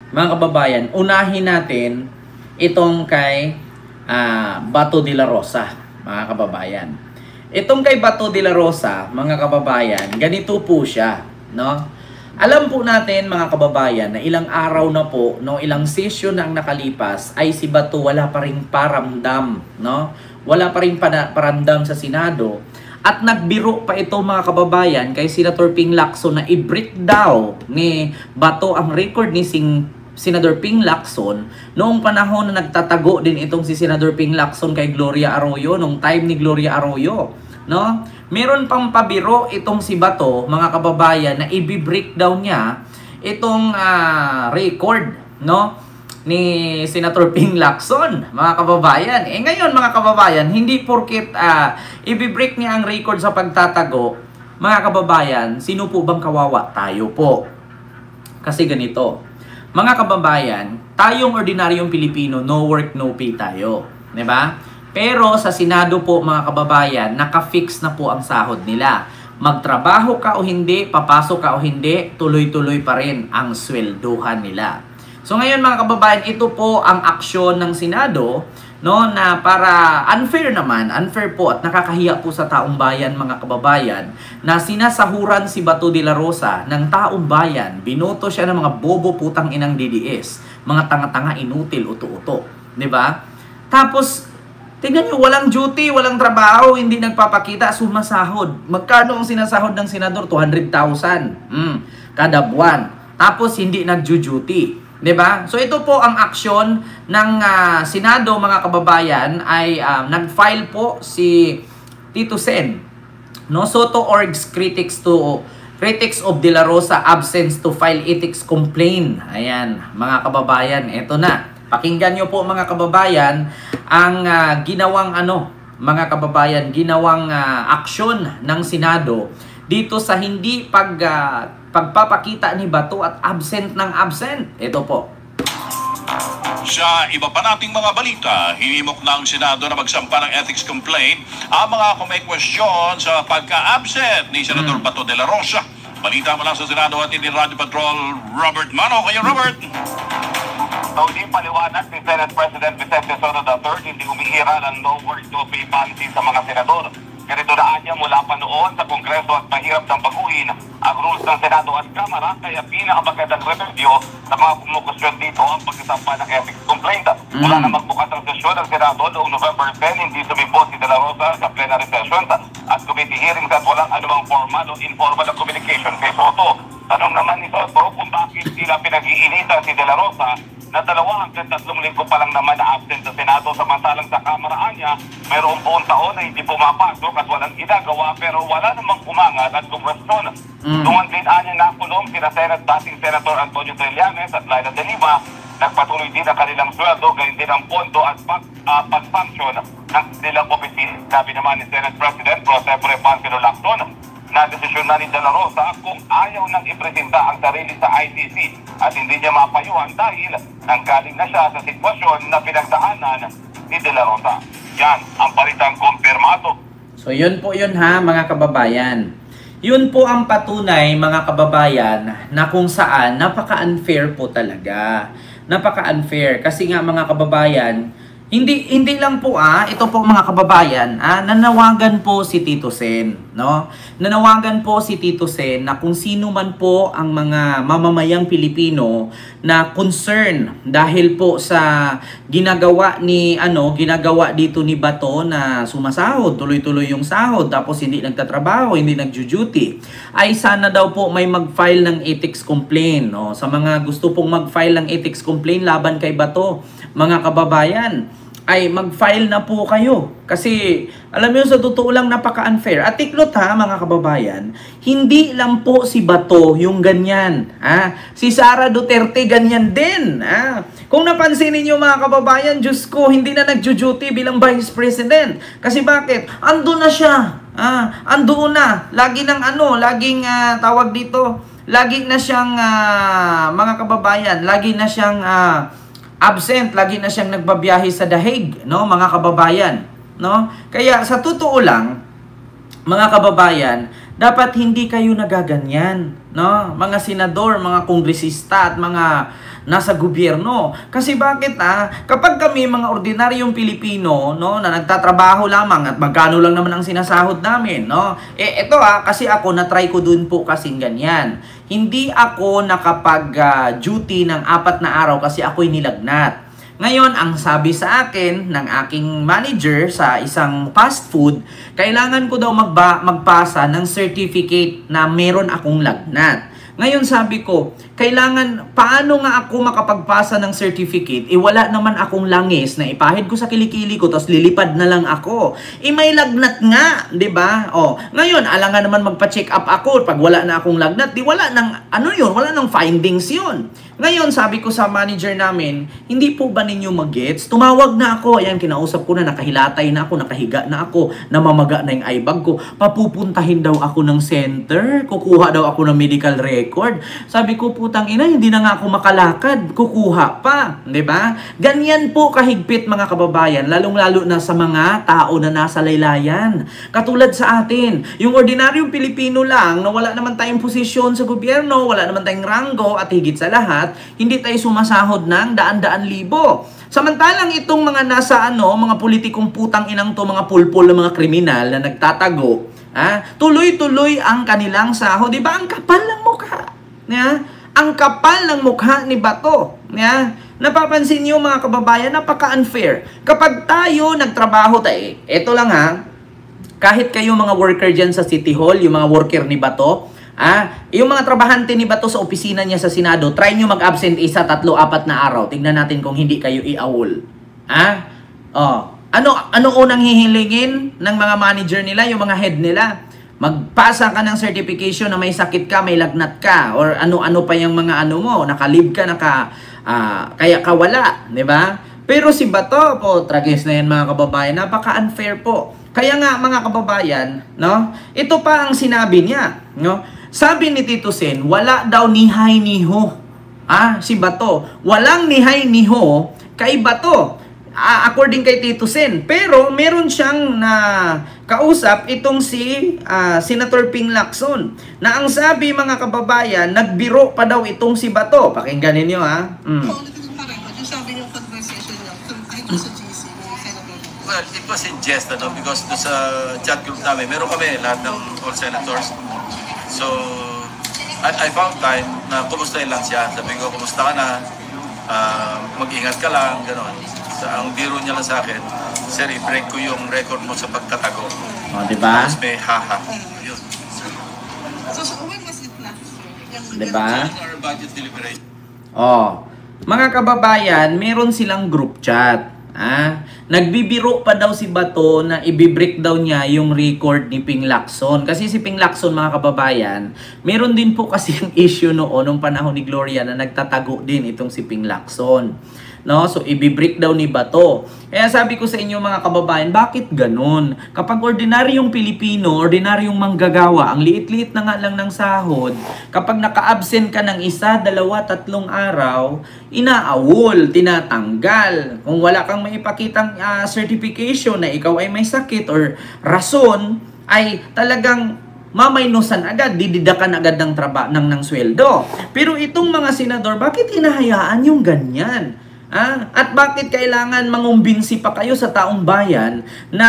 mga kababayan, unahin natin itong kay Bato de la Rosa, mga kababayan. Itong kay Bato de la Rosa, mga kababayan, ganito po siya, no? Alam po natin, mga kababayan, na ilang araw na po, no, ilang session na ang nakalipas, ay si Bato wala pa ring paramdam, no? Wala pa ring paramdam sa Senado. At nagbiro pa ito, mga kababayan, kay Senator Ping Lacson na i-break daw ni Bato ang record ni Senador Ping Lacson noong panahon na nagtatago din itong si Senador Ping Lacson kay Gloria Arroyo, nung time ni Gloria Arroyo, no? Meron pang pabiro itong si Bato, mga kababayan, na i-breakdown niya itong record, no, ni Senator Ping Lacson, mga kababayan. Ngayon, mga kababayan, hindi porket i-break niya ang record sa pagtatago, mga kababayan, sino po bang kawawa? Tayo po. Kasi ganito, mga kababayan, tayong ordinaryong Pilipino, no work, no pay tayo. Diba? Pero sa Senado po, mga kababayan, naka-fix na po ang sahod nila. Magtrabaho ka o hindi, papasok ka o hindi, tuloy-tuloy pa rin ang swelduhan nila. So ngayon, mga kababayan, ito po ang aksyon ng Senado, no, na para unfair naman, unfair po at nakakahiya po sa taong bayan, mga kababayan, na sinasahuran si Bato de la Rosa ng taong bayan. Binoto siya ng mga bobo putang inang DDS, mga tanga-tanga, inutil, uto-uto, 'di ba? Tapos tingnan niyo, walang duty, walang trabaho, hindi nagpapakita, sumasahod. Magkano ang sinasahod ng senador? 200,000 kada buwan. Tapos hindi nagjo-duty. 'Di ba? So ito po ang aksyon ng Senado, mga kababayan, ay nag-file po si Tito Sen, no, Soto Org's critics of De La Rosa absence to file ethics complaint. Ayan, mga kababayan, ito na. Pakinggan niyo po, mga kababayan, ang ginawang mga kababayan, ginawang aksyon ng Senado dito sa hindi pagpapakita ni Bato at absent ng absent. Ito po. Sa iba pa nating mga balita, hinimok ng Senado na magsampa ng ethics complaint ang mga kung may question sa pagka-absent ni Senator Bato de la Rosa. Balita mula sa Senado at ni Radio Patrol Robert Mano. Kayo, Robert. So, di paliwanag ni Senate President Vicente Soto III, hindi umihira ng no work no pay policy sa mga senador. Ganito na niya mula pa noon sa Kongreso at mahirap ng baguhin ang rules ng Senado at Kamara, kaya pinakamagandang remedyo sa mga kumukusyon dito ang pagsasampa ng ethics complaint. Mula na magbukas ang sesyon ng Senado noong November 10, hindi sumibot si De La Rosa sa plenary session at committee hearings at walang anumang formal o informal na communication kay Soto. Tanong naman ni Soto kung bakit sila pinag-iinitan si De La Rosa na 2 hanggang 3 linggo pa lang naman na absent sa Senado, samantalang sa Kamara niya mayroong buong taon na hindi pumapasok at walang ginagawa, pero wala namang umangat at kumwestiyon. Tungan din niya nakulong sina dating Senator Antonio Trillanes at Laila de Lima. Nagpatuloy din ang kanilang sweldo, gayon din ang pondo at pag-function ng kanilang opisina. Sabi naman ni Senate President Pro Tempore Panfilo Lacson na desisyon na ni De La Rosa kung ayaw nang ipresenta ang sarili sa ICC at hindi niya mapayuhan dahil nanggaling na siya sa sitwasyon na pinagdaanan ni De La Rosa. Yan ang balitang kumpirmado. So yun po yun, ha, mga kababayan. Yun po ang patunay, mga kababayan, na kung saan napaka-unfair po talaga. Napaka-unfair kasi nga, mga kababayan, hindi lang po ito po, mga kababayan, nanawagan po si Tito Sen, no? Nanawagan po si Tito Sen na kung sino man po ang mga mamamayang Pilipino na concern dahil po sa ginagawa dito ni Bato na sumasahod, tuloy-tuloy yung sahod, tapos hindi nagtatrabaho, hindi nagjo-duty, ay sana daw po may mag-file ng ethics complaint, no? Sa mga gusto pong mag-file ng ethics complaint laban kay Bato, mga kababayan, ay mag-file na po kayo. Kasi, alam niyo, sa totoo lang, napaka-unfair. At tiklot, ha, mga kababayan, hindi lang po si Bato yung ganyan. Si Sara Duterte ganyan din. Kung napansin niyo, mga kababayan, Diyos ko, hindi na nagjo-duty bilang Vice President. Kasi bakit? Ando na siya. Ando na. Lagi ng laging tawag dito, lagi na siyang, mga kababayan, lagi na siyang absent, lagi na siyang nagbabiyahe sa The Hague, no, mga kababayan, no? Kaya sa totoo lang, mga kababayan, dapat hindi kayo nagaganyan, no? Mga senador, mga kongresista at mga nasa gobyerno. Kasi bakit kapag kami mga ordinaryong Pilipino, no, na nagtatrabaho lamang at magkano lang naman ang sinasahod namin, no? Ito kasi ako na-try ko dun po kasing ganyan. Hindi ako nakapag-duty ng 4 na araw kasi ako'y nilagnat. Ngayon, ang sabi sa akin ng aking manager sa isang fast food, kailangan ko daw magpasa ng certificate na meron akong lagnat. Ngayon sabi ko, paano nga ako makapagpasa ng certificate? Wala naman akong langis na ipahid ko sa kilikili ko, tapos lilipad na lang ako. May lagnat nga, di ba? Ngayon, alangan naman magpa-check up ako pag wala na akong lagnat. Wala nang findings yun. Ngayon, sabi ko sa manager namin, hindi po ba ninyo mag-gets? Tumawag na ako. Ayan, kinausap ko na, nakahilatay na ako, nakahiga na ako, namamaga na yung eyebag ko. Papupuntahin daw ako ng center, kukuha daw ako ng medical record. Sabi ko, putang ina, hindi na nga ako makalakad, kukuha pa. Diba? Ganyan po kahigpit mga kababayan, lalong-lalo na sa mga tao na nasa laylayan. Katulad sa atin, yung ordinaryong Pilipino lang, na wala naman tayong posisyon sa gobyerno, wala naman tayong ranggo, at higit sa lahat, hindi tayo sumasahod ng daan-daan libo. Samantalang itong mga nasa mga politikong putang inang to, mga pulpul na mga kriminal na nagtatago, tuloy-tuloy ang kanilang sahod. Diba? Ang kapal ng mukha. Ang kapal ng mukha ni Bato. Napapansin niyo mga kababayan, napaka-unfair. Kapag tayo nagtrabaho eto lang kahit kayo mga worker dyan sa City Hall, yung mga worker ni Bato, yung mga trabahante ni Bato sa opisina niya sa Senado, try nyo mag-absent 1, 3, 4 na araw. Tignan natin kung hindi kayo i-awol. Ano unang hihilingin ng mga manager nila, yung mga head nila? Magpasa ka ng certification na may sakit ka, may lagnat ka, or ano-ano pa yung mga mo, nakalib ka, kaya ka wala, di ba? Pero si Bato po, tragis na yan mga kababayan, napaka-unfair po. Kaya nga mga kababayan, no? Ito pa ang sinabi niya, no? Sabi ni Tito Sen, wala daw nihay-niho. Si Bato. Walang nihay-niho kay Bato. According kay Tito Sen. Pero meron siyang kausap itong si Senator Ping Lacson. Na ang sabi mga kababayan, nagbiro pa daw itong si Bato. Pakinggan ninyo Sabi ng conversation niya sa GC. Well, it was in jest, because sa chat group namin, meron kami lahat ng all senators. So, I found time na kumustahin lang siya. Sabi ko, kumusta ka na? Mag-ingat ka lang, gano'n. Ang biro niya lang sa akin, sir, i-break ko yung record mo sa pagtatago. Diba? Tapos may haha. Yun. So when was it last? Diba? Our budget deliberation. Mga kababayan, meron silang group chat. Nagbibiro pa daw si Bato na ibibreak daw niya yung record ni Ping Lacson. Kasi si Ping Lacson mga kababayan, meron din po kasi yung issue noong panahon ni Gloria na nagtatago din itong si Ping Lacson. No? So, ibibreak daw ni Bato. Kaya sabi ko sa inyo mga kababayan, bakit ganun? Kapag ordinaryong Pilipino, ordinaryong manggagawa, ang liit-liit na nga lang ng sahod, kapag naka-absent ka ng 1, 2, 3 araw, inaawol, tinatanggal. Kung wala kang maipakitang certification na ikaw ay may sakit or rason, ay talagang mamaynusan agad, dididakan agad ng sweldo. Pero itong mga senador, bakit hinahayaan yung ganyan? At bakit kailangan mangumbinsi pa kayo sa taong bayan na,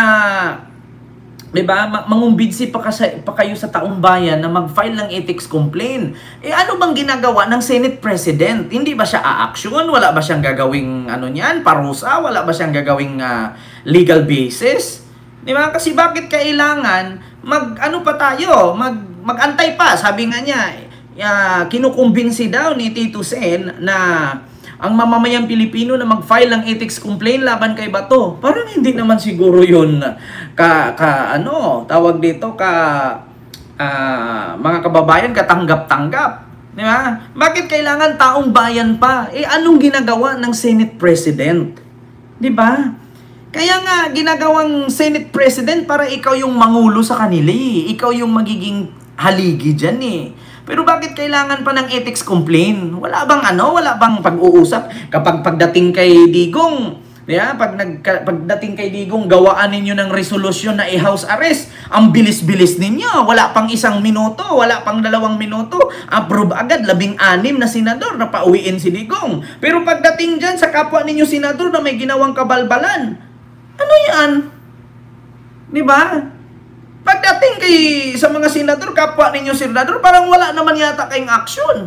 diba, mangumbinsi pa kayo sa taong bayan na mag-file ng ethics complaint? Ano bang ginagawa ng Senate President? Hindi ba siya a-action? Wala ba siyang gagawing parusa? Wala ba siyang gagawing legal basis? Diba? Kasi bakit kailangan mag-antay pa? Sabi nga niya, kinukumbinsi daw ni Tito Sen na ang mamamayang Pilipino na mag-file ng ethics complaint laban kay Bato. Parang hindi naman siguro yun mga kababayan, katanggap-tanggap. Di ba? Bakit kailangan taong bayan pa? Anong ginagawa ng Senate President? Di ba? Kaya nga, ginagawang Senate President para ikaw yung mangulo sa kanila. Ikaw yung magiging haligi dyan Pero bakit kailangan pa ng ethics complaint? Wala bang pag-uusap? Kapag pagdating kay Digong, Pagdating kay Digong, gawaan ninyo ng resolusyon na i-house arrest. Ang bilis-bilis ninyo. Wala pang 1 minuto, wala pang 2 minuto. Approve agad, 16 na senador na pauwiin si Digong. Pero pagdating dyan sa kapwa ninyo senador na may ginawang kabalbalan, ano yan? Di ba? Pagdating sa mga senador, kapwa ninyo senador, parang wala naman yata kayong action.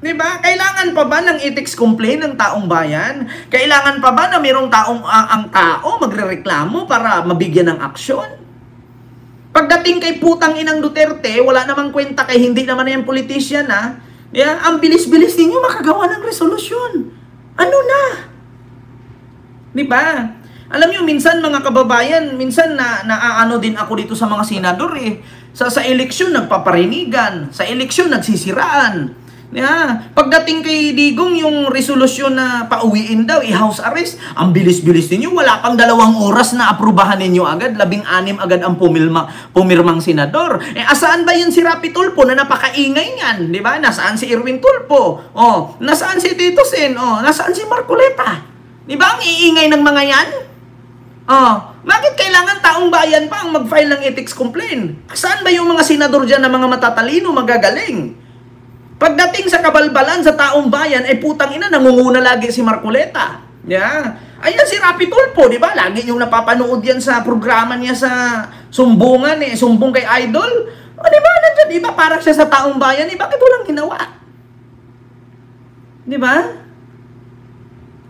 Diba? Kailangan pa ba ng ethics complaint ng taong bayan? Kailangan pa ba na mayroong ang tao magrereklamo para mabigyan ng aksyon? Pagdating kay putang inang Duterte, wala namang kwenta kay hindi naman yan politician, ha? Yeah? Ang bilis-bilis ninyo makagawa ng resolusyon. Ano na? Diba? Alam nyo, minsan mga kababayan, minsan naaano din ako dito sa mga senador eh. Sa eleksyon, nagpaparinigan. Sa eleksyon, nagsisiraan. Pagdating kay Digong, yung resolusyon na pauwiin daw, i-house arrest, ang bilis-bilis ninyo, wala pang 2 oras na aprubahan ninyo agad, 16 agad ang pumirmang senador. Asaan ba yun si Rapi Tulfo na napakaingay niyan? Diba? Nasaan si Erwin Tulfo? Nasaan si Tito Sen? Nasaan si Marcoleta? Diba ang iingay ng mga yan? Bakit kailangan taong bayan pa ang mag-file ng ethics complaint? Saan ba yung mga senador dyan na mga matatalino, magagaling? Pagdating sa kabalbalan sa taong bayan, putang ina, nangunguna lagi si Marcoleta. Ayan si Rapi Tulfo, di ba? Lagi yung napapanood yan sa programa niya sa Sumbungan, Sumbong kay Idol. Di ba? Nandiyan, di ba? Para siya sa taong bayan, bakit walang ginawa? Di ba?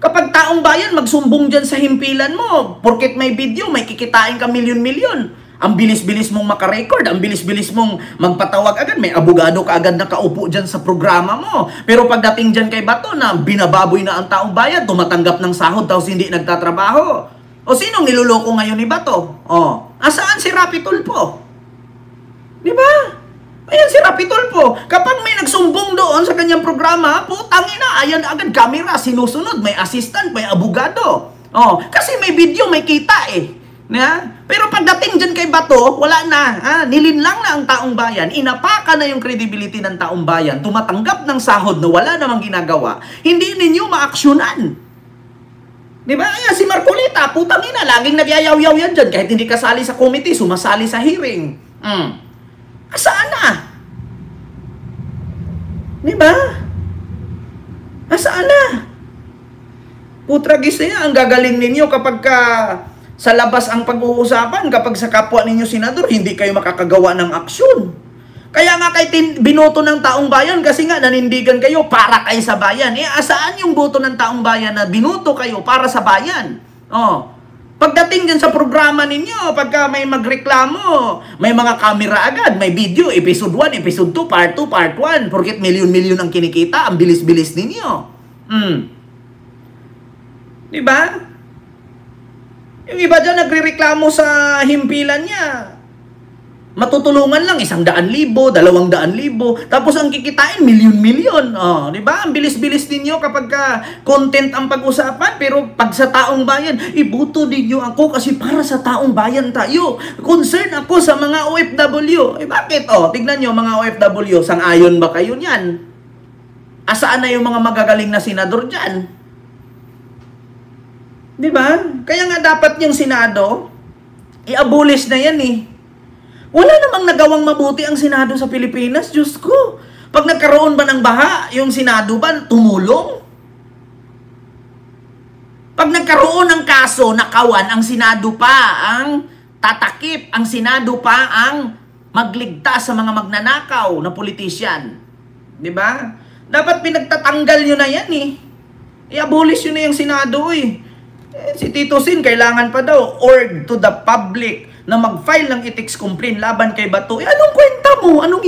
Kapag taong bayan, magsumbong dyan sa himpilan mo, porket may video, may kikitain ka milyon-milyon. Ang bilis-bilis mong makarecord, ang bilis-bilis mong magpatawag agad, may abogado ka agad na kaupo dyan sa programa mo. Pero pagdating dyan kay Bato na binababoy na ang taong bayan, tumatanggap ng sahod, tapos hindi nagtatrabaho. O sinong niluloko ngayon ni Bato? Asaan si Rapi Tulfo? Di ba? Ayan si Rapi Tulfo. Kapag may nagsumbong doon sa kanyang programa, putang ina, ayan agad kamera, sinusunod, may assistant, may abogado. Kasi may video, may kita Pero pagdating dyan kay Bato, wala na. Nilinlang na ang taong bayan. Inapaka na yung credibility ng taong bayan. Tumatanggap ng sahod na wala namang ginagawa. Hindi ninyo maaksyonan. Di ba? Ayan, si Marcoleta, putang ina, laging nagyayaw-yaw yan dyan. Kahit hindi kasali sa committee, sumasali sa hearing. Asaan na? Di ba? Asaan na? Putragis na yan. Ang gagaling ninyo kapag sa labas ang pag-uusapan, kapag sa kapwa ninyo senador, hindi kayo makakagawa ng aksyon. Kaya nga kay binoto ng taong bayan kasi nga nanindigan kayo para kayo sa bayan. Asaan yung boto ng taong bayan na binoto kayo para sa bayan? Pagdating dyan sa programa ninyo, pagka may magreklamo, may mga camera agad, may video, episode 1, episode 2, part 2, part 1, porket milyon-milyon ang kinikita, ang bilis-bilis ninyo. Diba? Yung iba dyan nagre-reklamo sa himpilan niya. Matutulungan lang 100,000, 200,000, tapos ang kikitain milyon-milyon. Di ba? Ang bilis-bilis ninyo kapag content ang pag-usapan, pero pag sa taong bayan, ibuto ninyo ako kasi para sa taong bayan tayo. Concern ako sa mga OFW. Bakit? Tignan nyo mga OFW, sang-ayon ba kayo niyan? Asaan na yung mga magagaling na senador dyan? Di ba? Kaya nga dapat yung Senado, i-abolish na yan Wala namang nagawang mabuti ang Senado sa Pilipinas, Diyos ko. Pag nagkaroon ba ng baha, yung Senado ba tumulong? Pag nagkaroon ng kaso, nakawan, ang Senado pa ang tatakip, ang Senado pa ang magligtas sa mga magnanakaw na politisyan. Di ba? Dapat pinagtatanggal nyo na yan I-abolish nyo na yung Senado Si Tito Sin, kailangan pa daw org to the public na mag-file ng ethics complaint laban kay Bato. Anong kwenta mo? Anong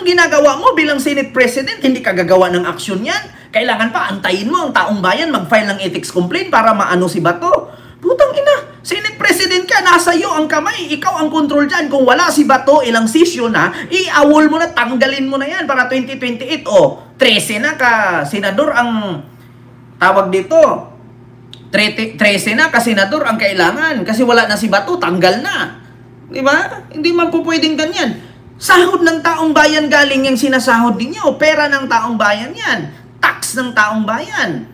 ginagawa mo bilang Senate President? Hindi ka gagawa ng aksyon yan. Kailangan pa antayin mo ang taong bayan mag-file ng ethics complaint para maano si Bato. Putang ina, Senate President ka, nasa iyo ang kamay. Ikaw ang control dyan. Kung wala si Bato, ilang session i-awol mo na, tanggalin mo na yan para 2028. 13 na ka, senador ang tawag dito. 13 na kasenador ang kailangan kasi wala na si Bato, tanggal na. Di ba? Hindi man po pwedeng ganyan. Sahod ng taong bayan galing yung sinasahod ninyo. Pera ng taong bayan yan. Tax ng taong bayan.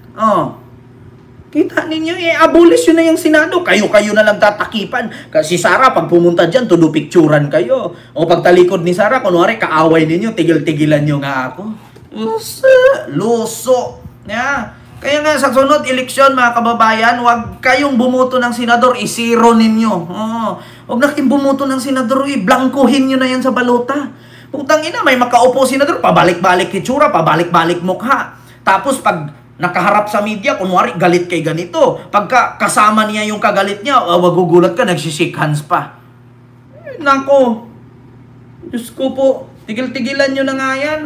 Kita ninyo, abolish yun na yung Senado. Kayo-kayo na lang tatakipan. Kasi Sara, pag pumunta dyan, todo picturean kayo. O pag talikod ni Sara, kunwari, kaaway ninyo, tigil-tigilan nyo nga ako. Luso. Yeah. Kaya nga, sa sunod eleksyon, mga kababayan, huwag kayong bumuto ng senador, isiro ninyo. Huwag na kayong bumuto ng senador, blankuhin nyo na yan sa balota. Putang ina, may makaupo senador, pabalik-balik itsura, pabalik-balik mukha. Tapos pag nakaharap sa media, kunwari galit kay ganito. Pagka kasama niya yung kagalit niya, magugulat ka, nagsishake hands pa. Nako. Diyos ko po, tigil-tigilan nyo na nga yan.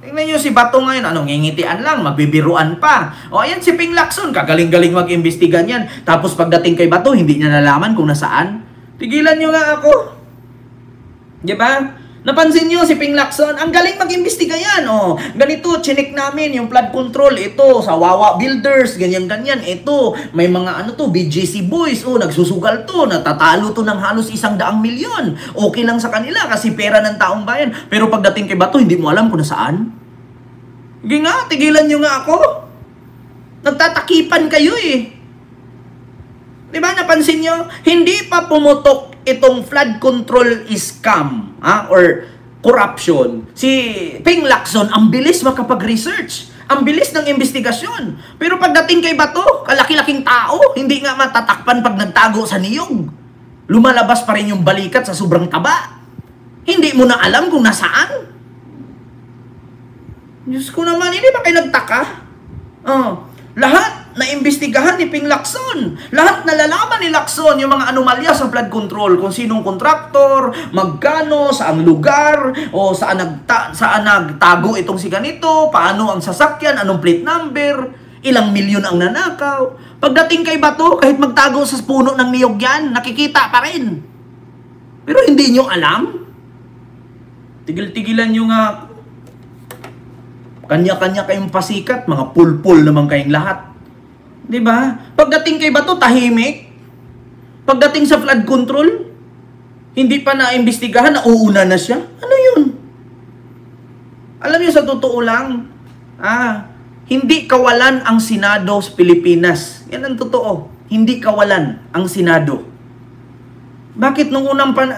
Tingnan nyo si Bato ngayon, ngingitian lang, magbibiruan pa. O ayan si Ping Lacson, kagaling-galing mag-imbestigan yan. Tapos pagdating kay Bato, hindi niya nalaman kung nasaan. Tigilan nyo nga ako. Diba? Napansin nyo si Ping Lacson, ang galing mag-imbestiga yan. Ganito, chinik namin yung flood control. Ito, sa Wawa Builders, ganyan-ganyan. Ito, may mga BGC boys. Nagsusugal to, natatalo to ng halos 100 milyon. Okay lang sa kanila kasi pera ng taong bayan. Pero pagdating kay Bato, hindi mo alam kung nasaan. Sige nga, tigilan nyo nga ako. Nagtatakipan kayo eh. Diba, napansin nyo? Hindi pa pumutok itong flood control scam or corruption. Si Ping Lacson, ang bilis makapag-research. Ang bilis ng investigasyon. Pero pagdating kay Bato, kalaki-laking tao, hindi nga matatakpan pag nagtago sa niyog. Lumalabas pa rin yung balikat sa sobrang taba. Hindi mo na alam kung nasaan. Diyos ko naman, hindi ba kayo nagtaka? Lahat na imbestigahan ni Ping Lacson. Lahat nalalaman ni Lacson yung mga anomalya sa flood control. Kung sinong kontraktor, magkano, saang lugar, o saan nagtago itong si ganito, paano ang sasakyan, anong plate number, ilang milyon ang nanakaw. Pagdating kay Bato, kahit magtago sa puno ng niyog yan, nakikita pa rin. Pero hindi nyo alam. Tigil-tigilan nyo nga. Kanya-kanya kayong pasikat, mga pulpul naman kayong lahat. Diba? Pagdating kay Bato, tahimik. Pagdating sa flood control, hindi pa na-imbestigahan, nauuna na siya. Ano yun? Alam niyo, sa totoo lang, hindi kawalan ang Senado sa Pilipinas. Yan ang totoo. Hindi kawalan ang Senado. Bakit nung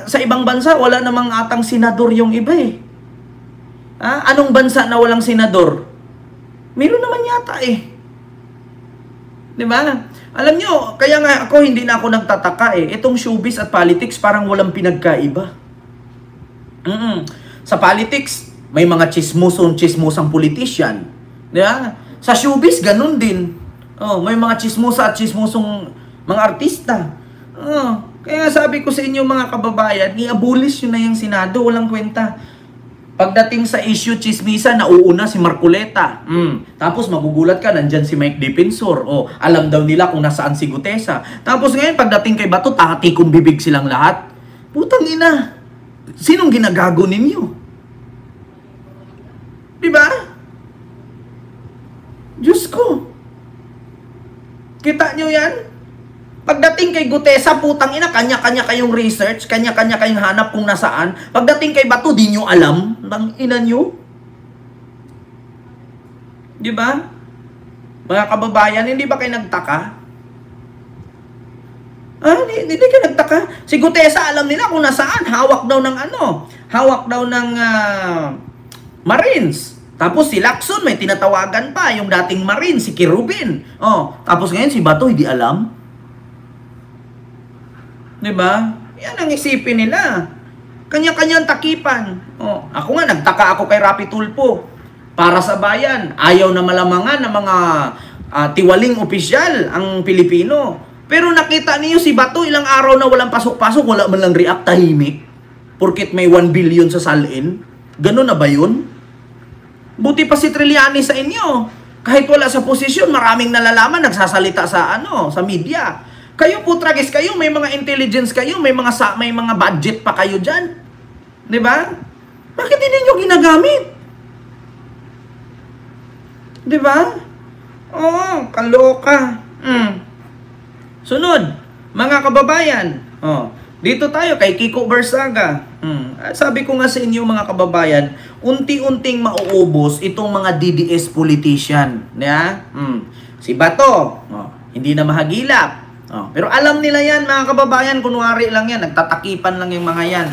sa ibang bansa, wala namang atang senador yung iba eh? Anong bansa na walang senador? Meron naman yata eh. Diba? Alam nyo, kaya nga ako hindi na ako nagtataka eh. Itong showbiz at politics parang walang pinagkaiba. Sa politics, may mga chismusang politician. Diba? Sa showbiz, ganun din. May mga chismusa at chismusong mga artista. Kaya sabi ko sa inyo mga kababayan, i-abolish yun na yung Senado, walang kwenta. Pagdating sa issue chismisa, nauuna si Marcoleta. Tapos magugulat ka, nandyan si Mike Defensor. Alam daw nila kung nasaan si Gutesa. Tapos ngayon, pagdating kay Bato, tatikong bibig silang lahat. Putang ina. Sinong ginagago ninyo? Diba? Diyos ko. Kita nyo yan? Pagdating kay Gutesa, putang ina, kanya-kanya kayong research, kanya-kanya kayong hanap kung nasaan. Pagdating kay Bato, di nyo alam. Ang ina nyo. Di ba? Mga kababayan, hindi ba kayo nagtaka? Hindi kayo nagtaka. Si Gutesa, alam nila kung nasaan. Hawak daw ng Hawak daw ng Marines. Tapos si Lacson, may tinatawagan pa. Yung dating Marine, si Kirubin. Tapos ngayon, si Bato, hindi alam. Diba? Yan ang isipin nila. Kanya-kanyang takipan. Ako nga, nagtaka ako kay Rapi Tulfo. Para sa bayan, ayaw na malamangan ng mga tiwaling opisyal ang Pilipino. Pero nakita niyo si Bato, ilang araw na walang pasok-pasok, wala man lang react, tahimik. Porket may 1 billion sa salin. Ganun na ba yun? Buti pa si Trillanes sa inyo. Kahit wala sa posisyon, maraming nalalaman, nagsasalita sa media. Kayo po, tragis kayo, may mga intelligence kayo, may mga budget pa kayo dyan. Di ba? Bakit hindi nyo ginagamit? Di ba? Kaloka. Sunod, mga kababayan. Dito tayo kay Kiko Barsaga. Sabi ko nga sa inyo mga kababayan, unti-unting mauubos itong mga DDS politician. Yeah? Si Bato, hindi na mahagilap. Pero alam nila yan mga kababayan, kunwari lang yan, nagtatakipan lang yung mga yan.